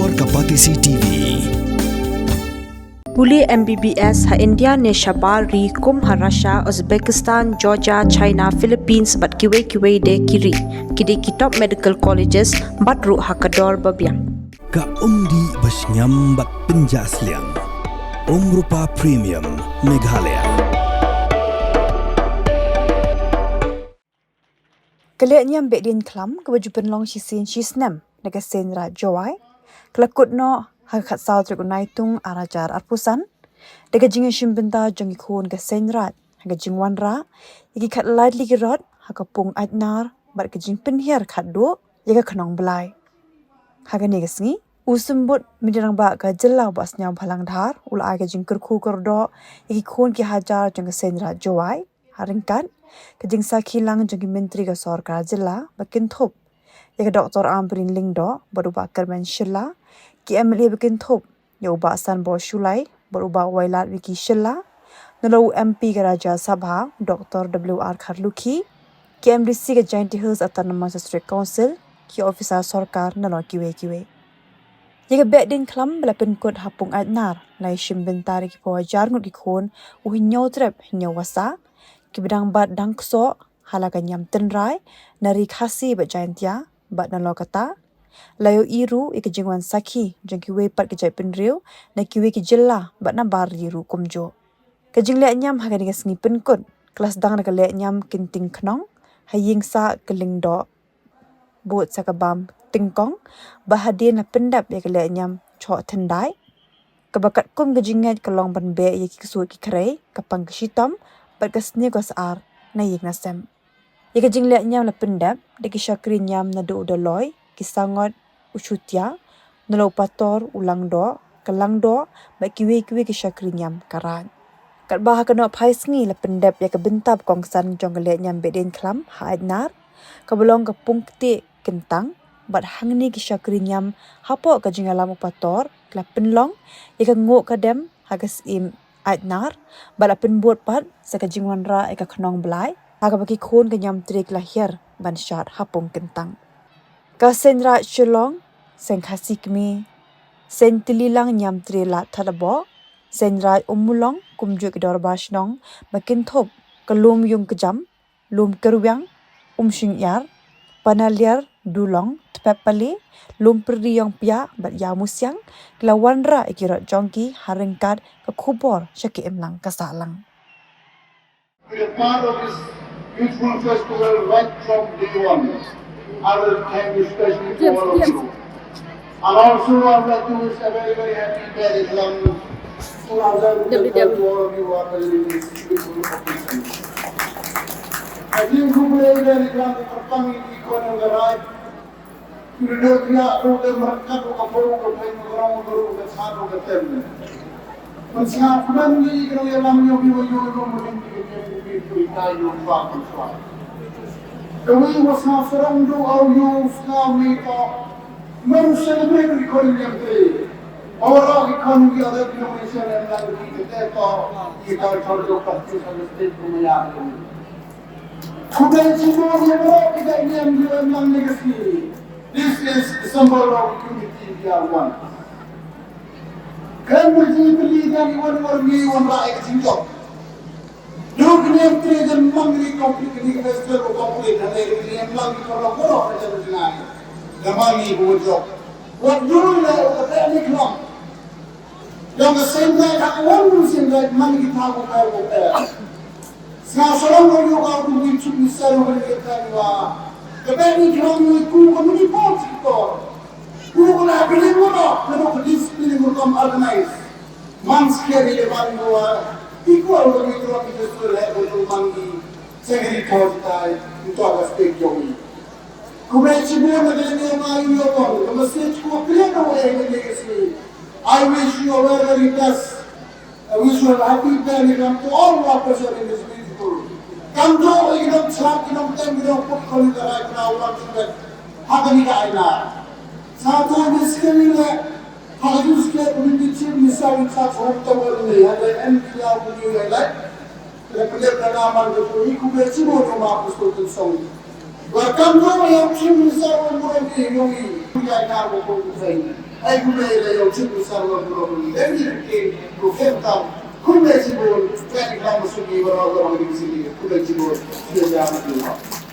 Suar Kapatisi TV. Puli MBBS ha India ne Shabar ri kum ha Russia, Uzbekistan, Georgia, China, Philippines bat kiwe de kiri. Kidi kitop medical colleges bat ru ha kador babiang. Ka umdi basnyam bat penjasliang. Rupa Premium Meghalaya. Kalian yang bedin klam kewajiban long shisin shisnam naga senra jawai kelakut no hakat saw trigunai tung arajar arpusan daga jinga shimbenta jangi khun ga senrat haga jingwan ra iki khat lightly girot haga pung atnar bar ka jing penhiar khat do yaga khanong blai haga ne gasngi usumbut midirang ba ga jella bas nyam phalang dhar ulai ga jing kurkhu kordo iki khun ki hajar jang senrat jawai haringkan kajing sakhilang jangi menteri ga sarkar jilla bakin thop yaga Dr. Amrin Lingdo beruba Kerman Shilla ki MLA bakin thop ya uba san bo shulai beruba wailat wiki Shilla nalo MP ga Raja Sabha Dr. WR Kharluki ki MDC ga Jainti Hills Autonomous District Council ki officer sarkar nalo kiwe yaga bedin klam belapin kod hapung adnar nai shimbentari ki pawajar ngut ki khon uhinyo trep hinyo wasa ki bidang bat dangso halakan yam tenrai nari khasi bat jaintia bat nalokata layo iru ikajingwan sakhi jangki we pat ke jaipin riu na kiwe ki jilla bat na bar iru kumjo kajing le nyam haga ni ngi penkut kelas dang na le nyam kinting knong haying sa kelingdo bot sakabam tingkong bahadin na pendap ya le nyam cho thendai kebakat kum gajingat kelong ban be ye ki kesut ki krai kapang ksitom bat kasni ar na yik nasem yaka jingle nyam la pendap de ki shakri nyam na do doloi ki sangot uchutia nalo pator ulang do kalang do ba kiwe ki shakri nyam karan kat bah kana phaisngi la pendap yaka bentab kongsan jongle nyam bedin klam haidnar kabelong ka pungti kentang bat hangni ki shakri nyam hapo ka jingalam upator la penlong yaka ngo kadem hagas im Aidnar, bala penbuat pat sakajingwan ra eka khnong blai, aga baki khon ka nyam trik lahir ban syat hapung kentang. Ka senra shilong, sen khasikmi, sen tililang nyam tri la thalabo, senra umulong kumju ki dor bashnong, bakin thop kalum yung kejam, lum kerwyang, shing yar, panalyar dulong, tpepali, lum perdi yang pia bat yamusyang, kelawan ra ikirot jongki haringkat ke kubor syaki emlang kasalang. We are part of this beautiful festival right from day one. I will thank you especially to all of you. And also I would like to wish a very happy Islam 2012 to all of you who are in this beautiful occasion. I think who will very glad to come in the corner of the right. Sudah dia udah mereka buka bau ke orang baru ke satu ke tempat. Mensiapkan ni kalau yang namanya biaya mungkin di kayu bagus lah. Kami wasna serang do au you sekali tak celebrate recording yang tu. Orang ikon dia ada Indonesia yang lagi kita kita kalau pasti sama state punya. Sudah semua orang kita ini yang legacy. This is the symbol of unity we are one. Kan berjaya beli dan iwan rakyat tinggal. Dulu kena dan mangri konflik ini festival konflik dan yang lagi kalau ada berjalan. Gamani bujuk. What dulu lah kata ni kelak. Yang sendai kawan sendai mangri tahu kau kata. Sekarang orang kau mungkin cuma selalu berkata wah. Kebeni kami ku kami pos itu. Ku kena beli mana? Kena disiplin mereka organize. Manskeri lepas dua. Equal kami tu kami sesuai untuk mangi. Segeri kau untuk awas pejomi. Ku beri buat dengan yang lain yang mesti ku pilih kau yang legacy. I wish you a very best. I wish you a happy day to all workers in this beautiful. Kanto ikidam chap ikidam tem ikidam put kali darai kena ulang sudah hagani ka aina. Satu miskini le hagus ke pemimpin misal chap hom tawar ni ada NPR punya lelak. Lepas pernah tu iku beci bodoh mampus tu song. Kanto yang misal orang ni yongi punya kau tu saya. ay gumeyla yow cibu sarwa burobu lenni ke ko fentam kulle cibol kani kam sugi wala wala ngi sigi kulle cibol ci jaama di wax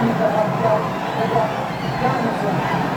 Thank you.